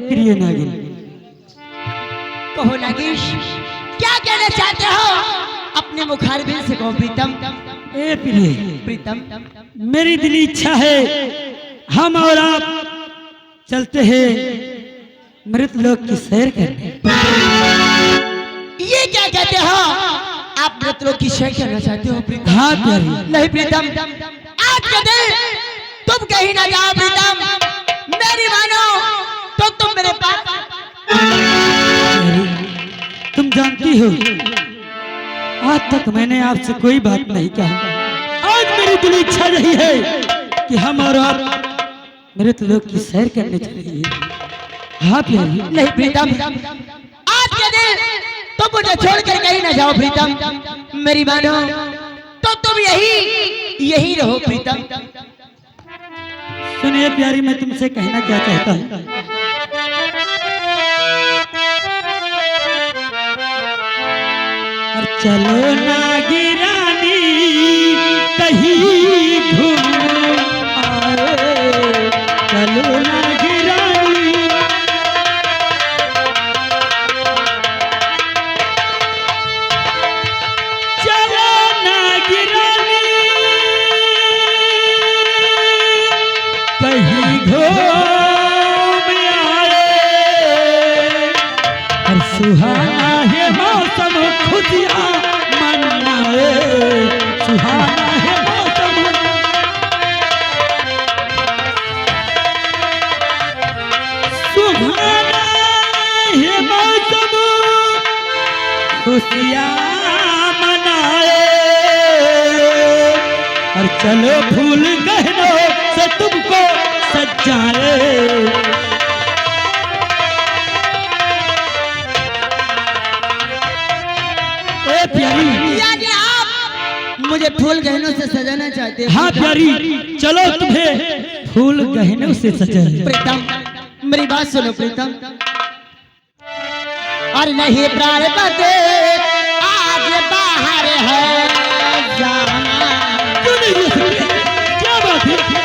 प्रिय नागिन, कहो नागेश, क्या कहना चाहते हो? अपने मुखारबिन से कहो प्रीतम। ए प्रिय प्रीतम, मेरी दिली इच्छा है हम और आप चलते हैं मृत लोक की सैर करने। ये क्या कहते हो? आप मृत लोग की सैर करना चाहते हो प्रीतम? हाँ प्यारी। नहीं प्रीतम, आज के दिन तुम कहीं ना जाओ प्रीतम। मेरी मानो तो तुम मेरे पास। प्यारी, तुम जानती हो आज तक मैंने आपसे कोई बात नहीं कहा। आज मेरी दिली इच्छा रही है कि हम और आप मृत लोक की सैर करने चलेंगे। हाँ प्यारी। नहीं प्रीतम, आज के दिन तुम मुझे छोड़कर कहीं ना जाओ प्रीतम। मेरी मानो तो तुम यही रहो प्रीतम। सुनिए प्यारी, मैं तुमसे कहना क्या चाहता हूँ। और चलो नागिरानी कहीं घूम आए, चलो नागिरानी। चलो नागिरानी कहीं घूम आए, और सुहाना है मौसम खुशियाँ मनाए, सुहाना है मौसम। सुहाना है मौसम खुशियाँ मनाए, और चलो फूल गहनों से तुमको सजाए। ए प्यारी, यानी आप मुझे फूल गहनों से सजाना चाहते हो? हाँ प्यारी, चलो तुम्हें फूल गहनों से सजाए। प्रीतम, मेरी बात सुनो प्रीतम। और नहीं प्राण बदे आज बाहर है जाना। क्यों नहीं ले सकते? क्या बात है?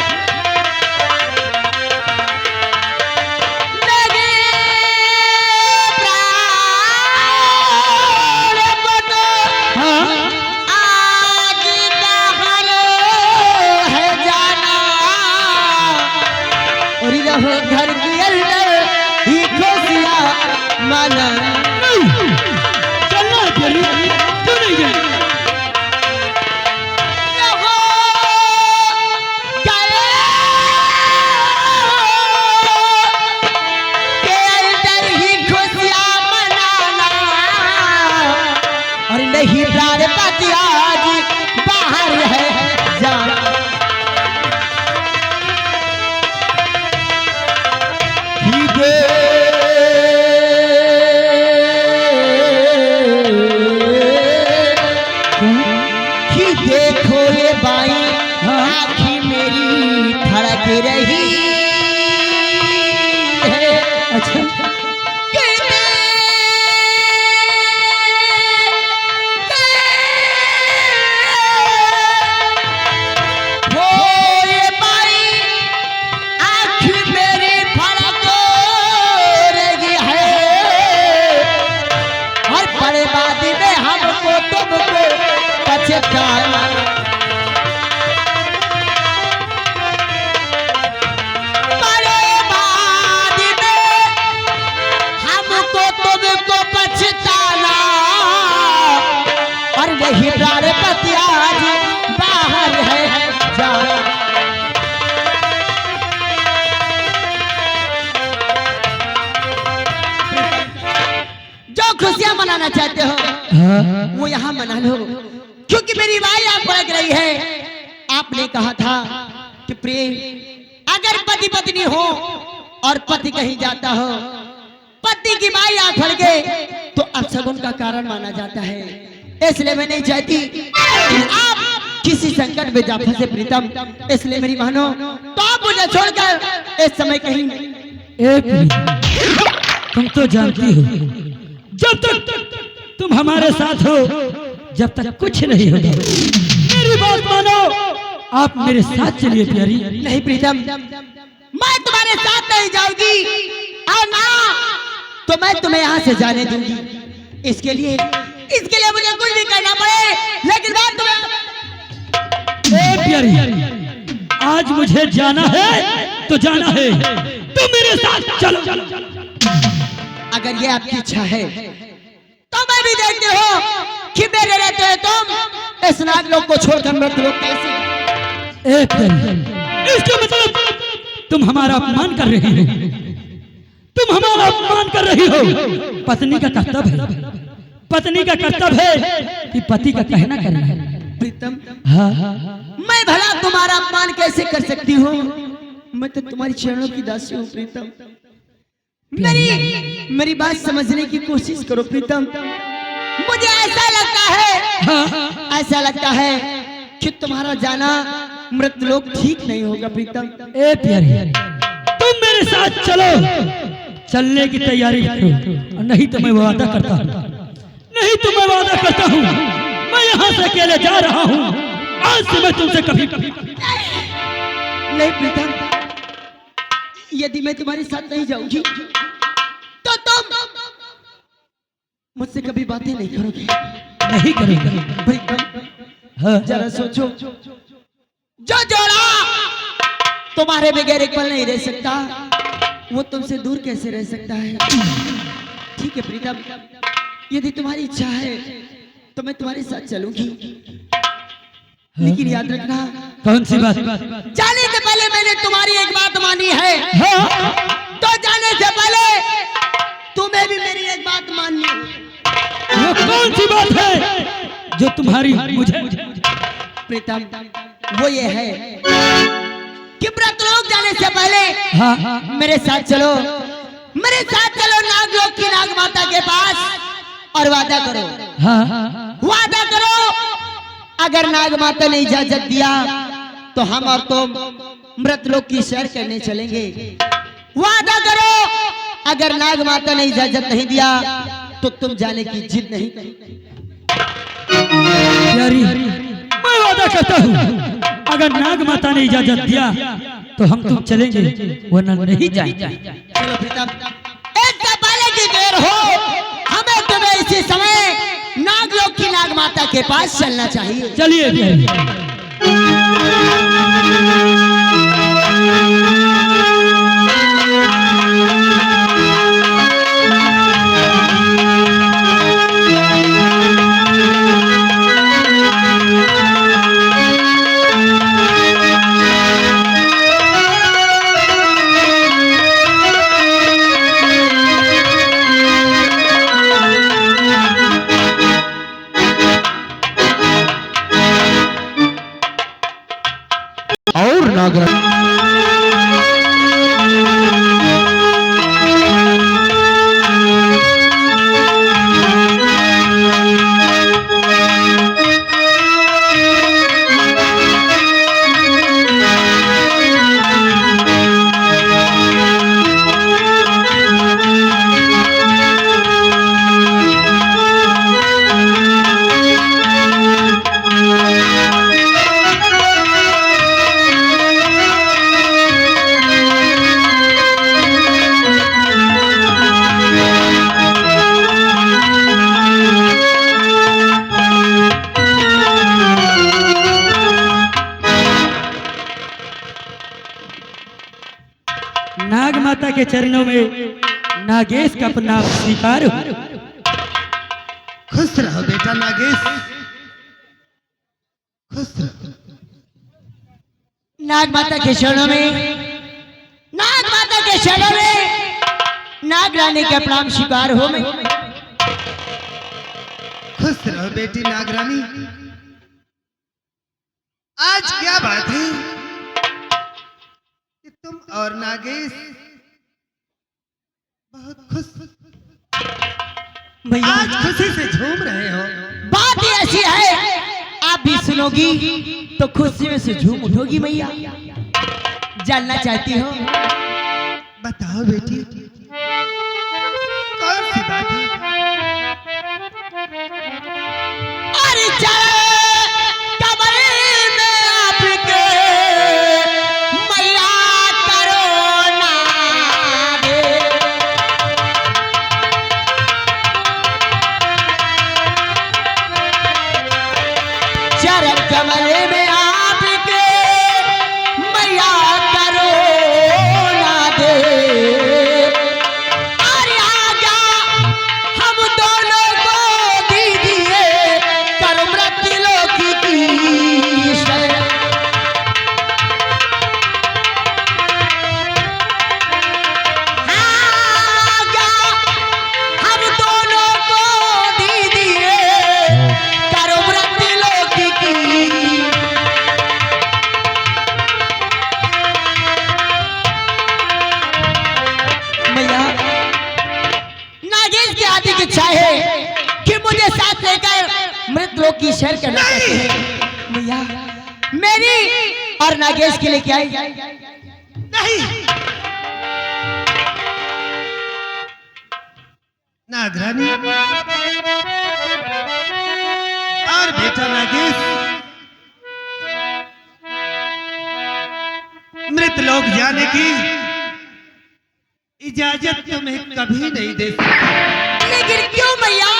घर के अंदर ही खुशियाँ मना। चलना प्यारी, क्यों नहीं जाए? के अंदर ही खुशियाँ मनाना। और नहीं प्राण पति आज बाहर है जाना। देखो ये बाई आँखी मेरी धड़क रही है। अच्छा, हो ये बाई आँखी मेरी धड़क रही है। और बड़े बादी में हमको तुमको पछताना। और वही प्राण पति आज बाहर है जाना। जो खुशियां मनाना चाहते हो हाँ वो यहाँ मना लो, क्योंकि मेरी माँ यहाँ पड़क रही है। आपने कहा था कि प्रिय, अगर पति पत्नी हो और पति कहीं जाता हो, पति की माँ यहाँ फड़ गए तो अपशगुन का कारण माना जाता है। इसलिए मैं नहीं चाहती कि आप किसी संकट में जा फंसे प्रीतम। इसलिए मेरी मानो तो आप मुझे छोड़कर इस समय कहीं। ए प्रिय, तुम तो जानती हो जब तक तुम हमारे साथ हो जब तक कुछ नहीं होगा। मेरी बात मानो, आप मेरे साथ चलिए प्यारी। नहीं प्रीतम, मैं तुम्हारे साथ नहीं जाऊंगी। और ना तो मैं तुम्हें यहाँ से जाने दूंगी। इसके लिए मुझे कुछ भी करना पड़े, लेकिन मैं तुम्हें ए प्यारी, आज मुझे जाना है तो जाना है, तुम मेरे साथ चलो। अगर ये आपकी इच्छा है तो मैं भी देखते हो कि मेरे रहते हैं तुम इस नागलोक को छोड़कर मृत लोग कैसे। ए प्यारी, इसका मतलब तुम हमारा अपमान कर रही हो, तुम हमारा अपमान कर रही हो। पत्नी का कर्तव्य है, पत्नी का कर्तव्य है कि पति का कहना करना है। प्रीतम, हाँ, मैं भला तुम्हारा अपमान कैसे कर सकती हूँ? मैं तो तुम्हारी चरणों की दासी हूँ प्रीतम। मेरी बात समझने की कोशिश करो प्रीतम। मुझे ऐसा लगता है कि तुम्हारा जाना मृत लोग ठीक नहीं होगा प्रीतम। ए प्यारी, तुम मेरे साथ चलो, चलने की तैयारी करो, नहीं तो मैं वादा करता हूँ, नहीं तो मैं वादा करता हूँ, मैं यहाँ से अकेले जा रहा हूँ। आज से मैं तुमसे कभी नहीं प्रीतम, यदि मैं तुम्हारे साथ नहीं जाऊंगी तो तुम मुझसे कभी बातें नहीं करोगे। नहीं करेंगे प्रीतम, हाँ, जरा सोचो, जो जोड़ा तुम्हारे बगैर एक पल नहीं रह सकता, वो तुमसे दूर कैसे रह सकता है? ठीक है प्रीतम, यदि तुम्हारी इच्छा है तो मैं तुम्हारे साथ चलूंगी, लेकिन याद रखना। कौन सी बात? जाने से पहले मैंने तुम्हारी एक बात मानी है, हाँ, तो जाने से पहले तुम्हें भी मेरी एक बात माननी है। वो कौन सी बात है जो तुम्हारी मुझे? प्रीतम, वो ये है कि व्रतलोक जाने से पहले हाँ, मेरे साथ चलो, मेरे साथ चलो नागलोक की नाग माता के पास और वादा करो, हाँ, वादा करो, अगर नाग माता ने इजाजत दिया तो हम और तुम मृतलोक की सैर करने चलेंगे। वादा करो, अगर नाग माता ने इजाजत नहीं दिया तो तुम जाने की जिद नहीं करोगे। प्यारी, मैं वादा करता हूँ, अगर नाग माता ने इजाजत दिया तो हम तुम चलेंगे, वरना नहीं जाएंगे। चलो प्रीतम, एक पहले की देर हो, हमें तुम्हें इसी समय नागलोक की नाग माता के पास चलना चाहिए। चलिए प्यारी। और नागराज नाग माता के चरणों में नागेश का प्रणाम स्वीकार हो। खुश रहो बेटा नागेश, खुश रहो। नाग माता के शरणों में, नाग माता के शरणों में नाग रानी का प्रणाम स्वीकार हो। मैं खुश रहो बेटी नागरानी। आज क्या बात है कि तुम और नागेश बहुत खुश, भैया आज खुशी से झूम रहे हो। बात ही ऐसी है, आप भी सुनोगी तो खुशी में से झूम उठोगी। मैया जानना चाहती हो? बताओ बेटी, कौन सी बात है? अरे चले कमरे में आपके मैया करो ना दे। आदि की इच्छा है कि मुझे साथ लेकर मृत लोक की सैर करना चाहते हैं भैया। मेरी और नागेश के लिए क्या आई? नहीं, नागरानी और बेटा नागेश मृत लोक जाने की इजाजत तुम्हें कभी नहीं दे सकती। लेकिन क्यों भैया?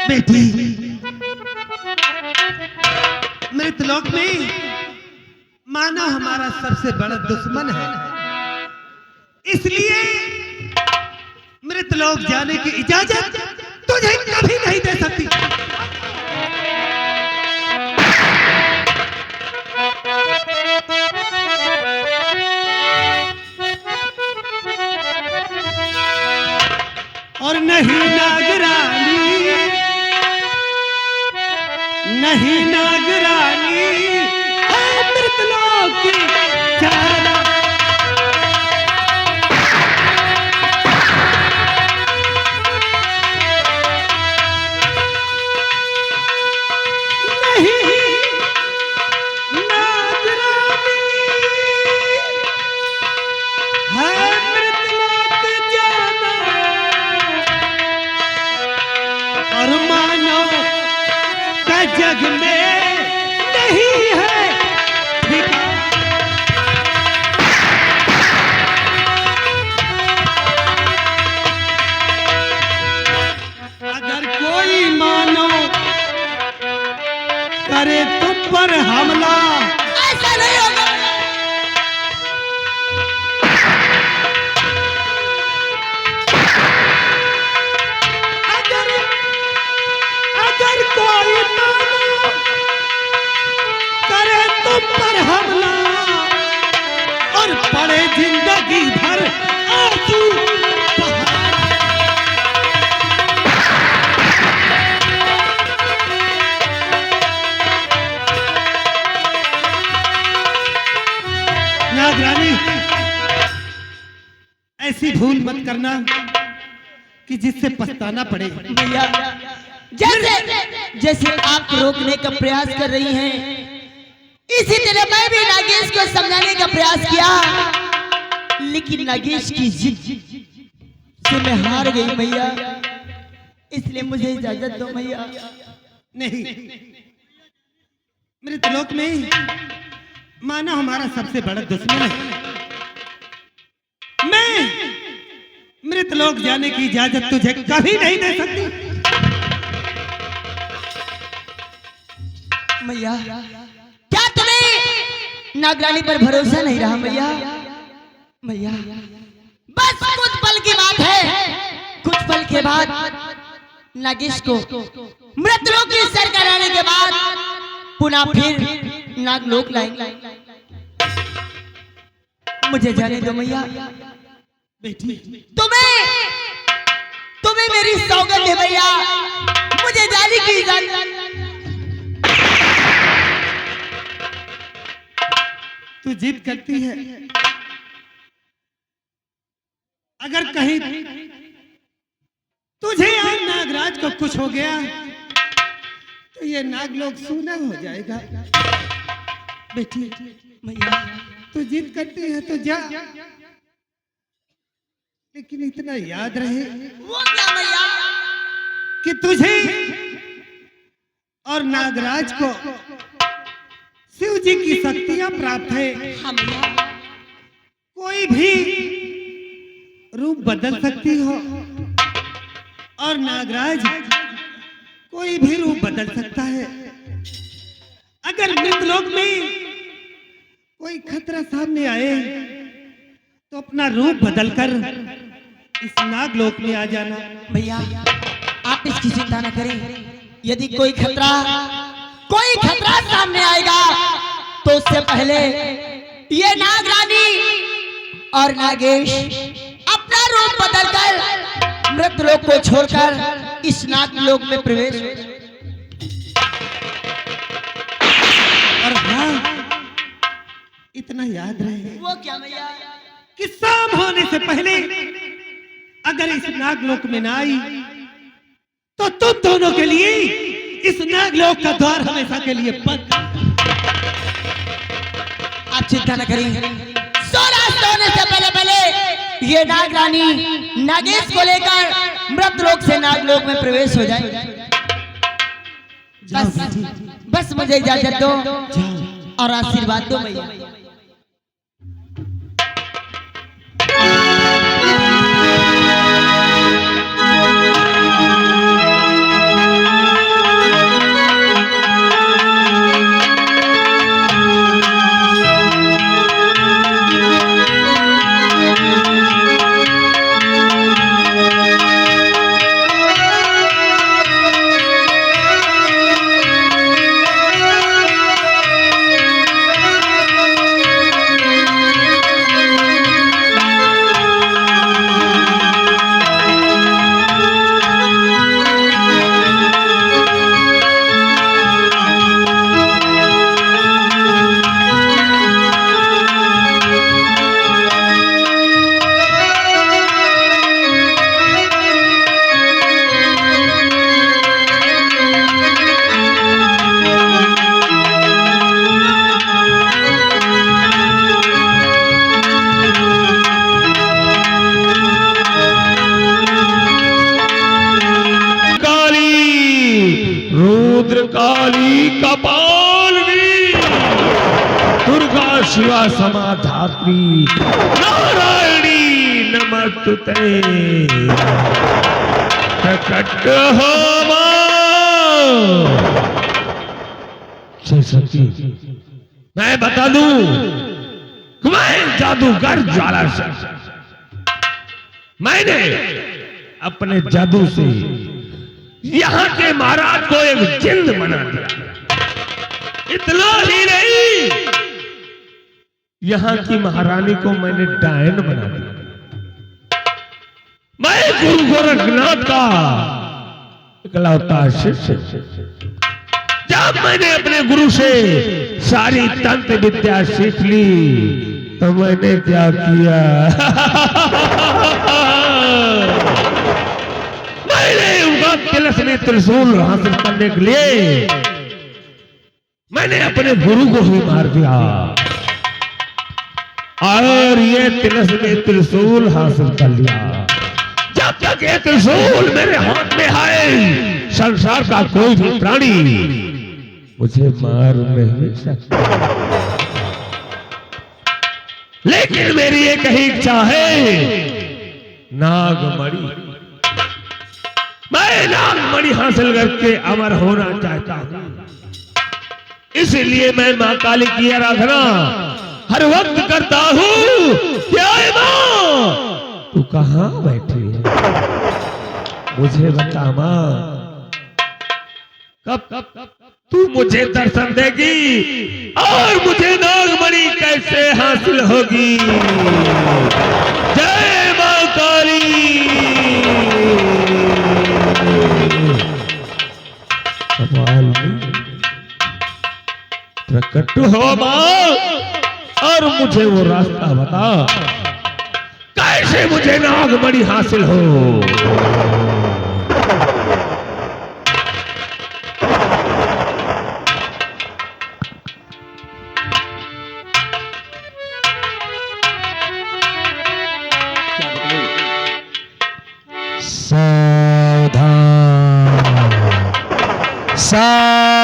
बेटी, मृत लोक में मानव हमारा सबसे बड़ा दुश्मन है, इसलिए मृत लोक जाने की इजाजत तुझे कभी नहीं दे सकती। और नहीं नागरानी, नहीं नागरानी, मृत लोक की चारा। नहीं नागरानी, है मृत लोक जाना और मानो का जग में नहीं है ठिकाना। अगर कोई मानो करे तुम पर हमला, ऐसा नहीं होगा। अगर अगर कोई मानो करे तुम पर हमला और पड़े जिंदगी भर आंसू बहा। नागरानी, ऐसी भूल मत करना कि जिससे पछताना पड़े। भैया, जैसे जैसे आप रोकने का प्रयास कर रही हैं, इसी तरह मैं भी नागेश को समझाने का प्रयास किया, लेकिन नागेश की जिद से मैं हार गई भैया। इसलिए मुझे इजाजत दो भैया। नहीं, मृत लोक में मानव हमारा सबसे बड़ा दुश्मन है। मैं मृत लोक जाने की इजाजत तुझे कभी नहीं दे सकती। भैया, क्या तुम्हें नागरानी पर भरोसा नहीं रहा भैया? भैया, बस कुछ पल की बात है, कुछ पल के बाद नागेश को मृतलोक की सैर कराने के बाद पुनः फिर नागलोक लाएंगे। मुझे जाने दो भैया। बेटी, तुम्हें मेरी सौगंध है भैया, मुझे जाने की इजाजत। तू जिद करती है, अगर कहीं तुझे और नागराज को कुछ हो गया तो ये नागलोक सूना हो जाएगा। बेटी, भैया, तू जिद करती है तो जा, लेकिन इतना याद रहे वो क्या भैया? कि तुझे और नागराज को शिव जी की शक्तियां प्राप्त है। हाँ भैया, कोई भी रूप बदल सकती हो और नागराज कोई भी रूप बदल सकता है। अगर मृतलोक में कोई खतरा सामने आए तो अपना रूप बदलकर इस नागलोक में आ जाना। भैया, आप इसकी चिंता न करें। यदि कोई खतरा सामने आएगा तो उससे पहले ये नागरानी और नागेश अपना रूप बदलकर मृतलोक को छोड़कर इस नागलोक में प्रवेश। और हाँ, इतना याद रहे वो क्या भैया? कि शाम होने से पहले अगर इस नागलोक में ना आई तो तुम दोनों के लिए इस नागलोक का द्वार हमेशा के लिए बंद। आप चिंता न करिए, सूर्यास्त होने से पहले पहले ये नागरानी नागेश को लेकर मृत लोक से नागलोक में प्रवेश हो जाए। बस मुझे इजाजत दो और आशीर्वाद दो भैया। रुद्रकाली कपालिनी दुर्गा शिवा समाधात्री नारायणी नमस्तुते। प्रकट हो मां। सरस्वती, मैं बता दूं कि मैं जादूगर ज्वाला से मैंने अपने जादू से यहाँ के महाराज को एक जिंद बना दिया। इतना ही नहीं, यहाँ की महारानी को मैंने डायन बना दिया। मैं गुरु गोरखनाथ का इकलौता शिष्य। जब मैंने अपने गुरु से सारी तंत्र विद्या सीख ली तो मैंने क्या किया मैंने उनका तिलस्मी त्रिशूल हासिल करने के लिए मैंने अपने गुरु को ही मार दिया और ये तिलस्मी त्रिशूल हासिल कर लिया। जब तक ये त्रिशूल मेरे हाथ में आए संसार का कोई भी प्राणी मुझे मार नहीं सकता। लेकिन मेरी एक ही इच्छा है, नागमणि। मैं नागमणि हासिल करके अमर होना चाहता हूं। इसलिए मैं मां काली की आराधना हर वक्त करता हूं। क्या है मां? तू कहां बैठी है? मुझे बता मां, कब तू मुझे दर्शन देगी और मुझे नागमणि कैसे हासिल होगी? जय मां काली। कमाल प्रकट हो मां और मुझे वो रास्ता बता, कैसे मुझे नागमणि हासिल हो। सावधान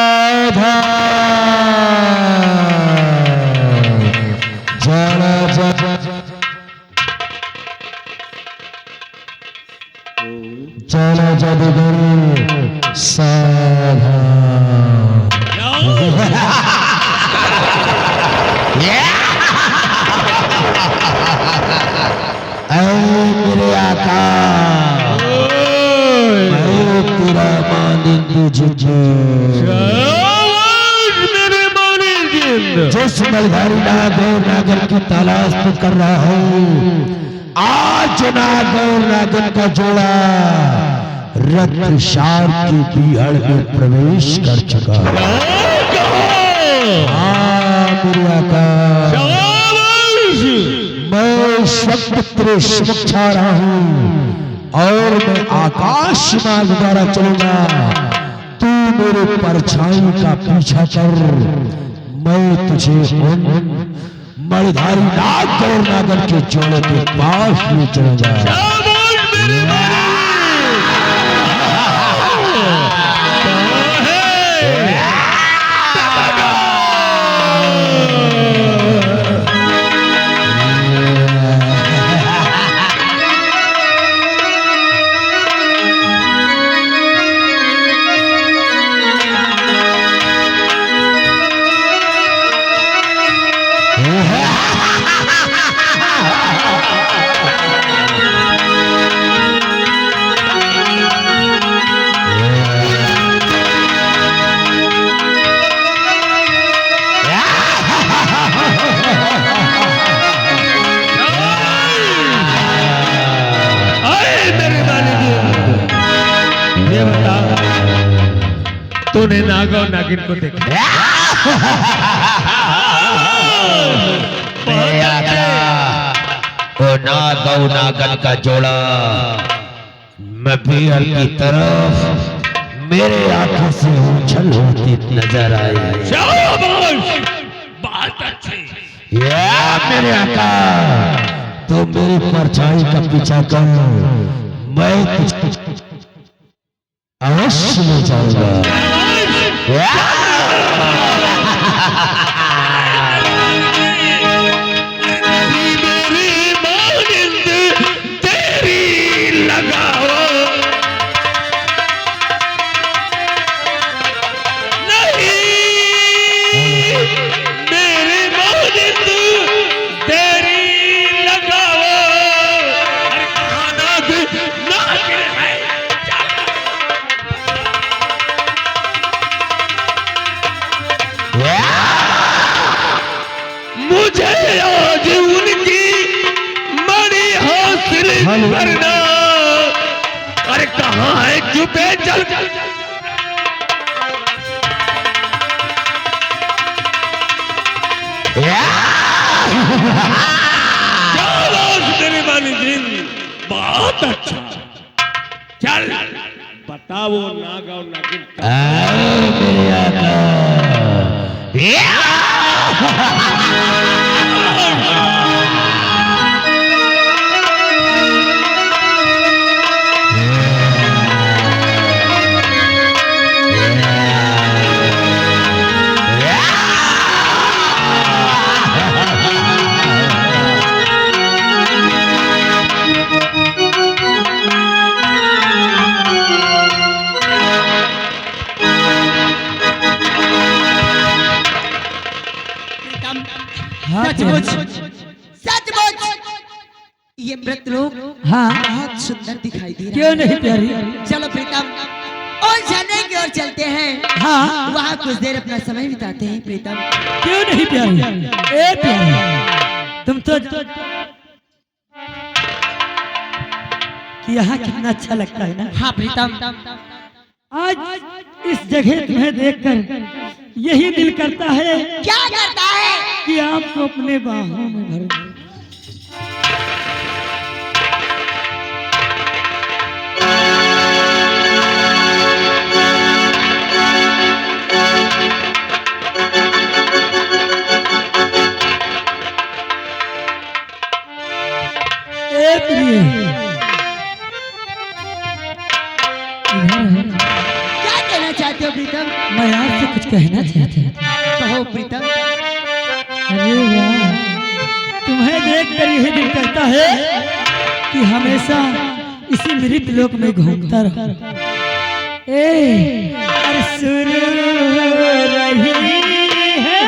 चलो जादूगर सावधान। मेरे आका तेरा जिस मलधारी नागौर नागर की तलाश तो कर रहा हूँ, आज नागौर नागर का जोड़ा रत्नशार की बिहड़ में प्रवेश कर चुका है। हाँ मेरे आका, मैं इस वक्त तेरे समक्ष आ रहा हूं और मैं आकाश मार्ग द्वारा चलूंगा। तू मेरे परछाई का पीछा कर, मैं तुझे उन मणिधारी नाग गौर नागर के जोड़े के पास ले चलूंगा। तूने नाग और नागिन को देखा? वो नाग और नागन का जोड़ा मबीर की तरफ मेरे आंखों से उछल होती नजर आई। बात अच्छी। या मेरे आका, तो मेरी परछाई का पीछा कर, मैं तुझको अवश्य ले जाऊंगा। मेरी मानिंद तेरी लगाओ नहीं, मेरी मानिंद तेरी लगाओ। अरे कहाँ नाग नागिन है? मुझे आज उनकी मणि हासिल करना। अरे कहाँ है? चुपे चल। तेरे वाली दिन बहुत अच्छा। चल बताओ नाग और नागिन। मेरे आका, सचमुच सचमुच ये मृत लोग हाँ बहुत सुंदर दिखाई दे रहे क्यों नहीं प्यारी? चलो प्रीतम और झरने की ओर चलते हैं। हाँ वहाँ कुछ देर अपना समय बिताते हैं प्रीतम। क्यों नहीं प्यारी? ए प्यारी, तुम तो कि यहाँ कितना अच्छा लगता है ना। हाँ प्रीतम, आज इस जगह तुम्हें देखकर यही दिल करता है क्या करता है? कि आपको अपने बाहों में भर लूं। ए प्रिय, क्या कहना चाहते हो प्रीतम? मैं आपसे कुछ कहना चाहता था। कहो प्रीतम। अरे वाह, तुम्हें देखकर यही दिल करता है कि हमेशा इसी मृत लोक में घूमता रहा। ए अरे शुरू रही है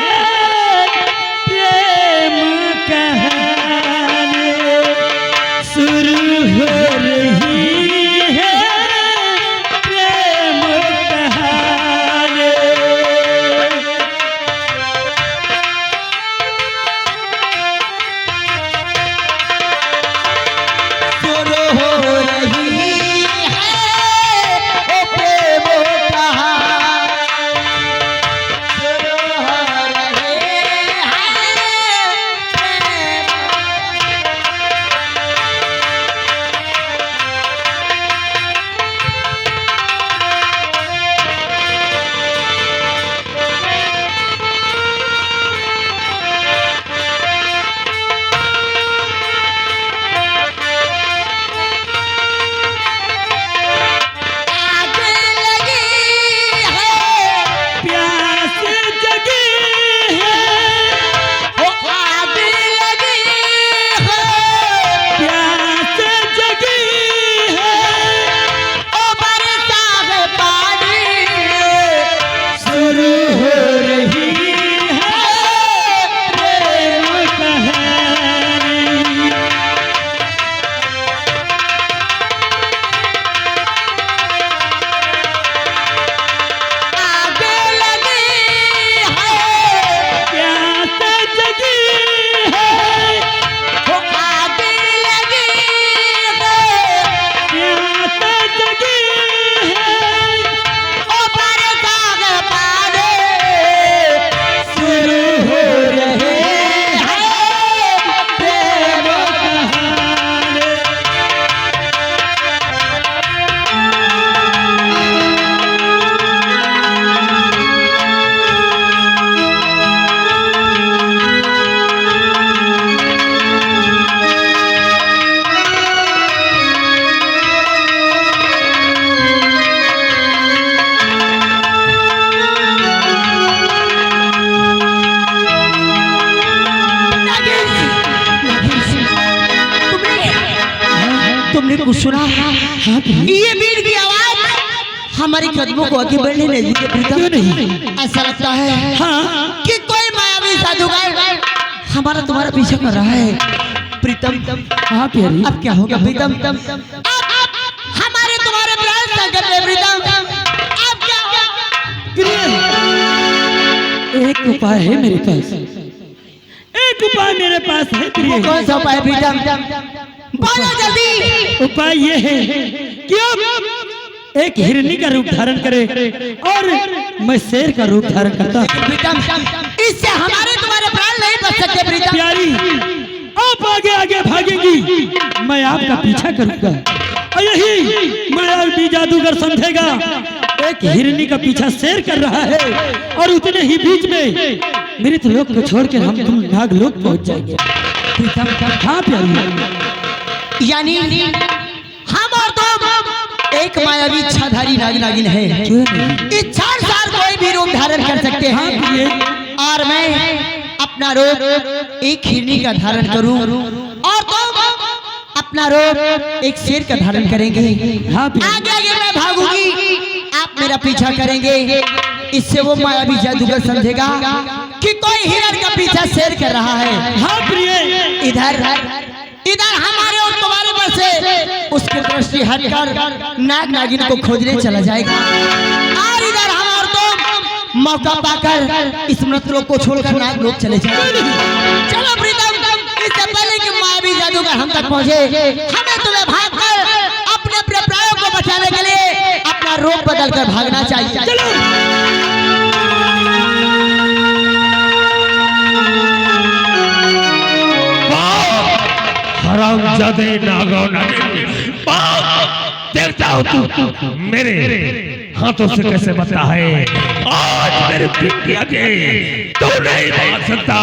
प्रेम कहानी, शुरू हो रही है प्रेम कहानी। शुरू हो रही है ओ प्रेम कहानी, शुरू तुमने कुछ सुना? हाँ प्रिय, ये बीड़ की आवाज हमारे कदमों को आगे बढ़ने नहीं देती प्रीतम। क्यों नहीं? ऐसा लगता है हाँ कि कोई मायावी जादूगर हमारा तुम्हारा पीछा कर रहा है प्रीतम। हाँ प्यारी, अब क्या होगा प्रीतम? अब हमारे तुम्हारे प्राण संकट में प्रीतम। अब क्या होगा? प्रिय, एक उपाय है मेरे पास, एक उपाय मेरे पास है प्रिय। कौन सा उपाय प्रीतम? बोलो जल्दी। उपाय ये है कि अब एक हिरनी का रूप धारण करे और मैं शेर का रूप धारण करता हूं। प्रीतम, इससे हमारे तुम्हारे प्राण नहीं बच सकते प्रीतम। प्यारी, आप आगे आगे भागेंगी, मैं आपका पीछा करूंगा और यही मायावी जादूगर समझेगा एक हिरनी का पीछा शेर कर रहा है और उतने ही बीच में मृत लोक को छोड़ के हम तुम नागलोक पहुंच जाएंगे। हाँ प्यारी, यानी हम और तुम एक मायावी इच्छाधारी नागिन है। क्यों नहीं? इच्छा अनुसार कोई भी रूप धारण कर सकते हाँ हैं प्रिय, और मैं अपना रूप एक हिरनी का धारण करूं और तुम अपना रूप एक शेर का धारण करेंगे। हाँ प्रिय, आगे आगे मैं भागूंगी, आप मेरा पीछा करेंगे। इससे वो मायावी जादूगर समझेगा कि कोई हिरण का पीछा शेर कर रहा है। हाँ प्रिय, इधर इधर हमारे और तुम्हारे पर से उसकी दृष्टि हटकर नाग नागिन को खोजने चला जाएगा और इधर हम और तुम मौका पाकर इस मृत लोक को छोड़कर नाग लोक चले जाएंगे। चलो प्रीतम, इससे पहले कि मायावी जादूगर हम तक पहुंचे, हमें तुम्हें भागकर अपने अपने प्राणों को बचाने के लिए अपना रूप बदलकर भागना चाहिए। चलो। हरामजादे नागो नागिन, देखता हूँ तू मेरे हाथों से कैसे बचता है। आज मेरे पीठ के आगे तू नहीं भाग सकता।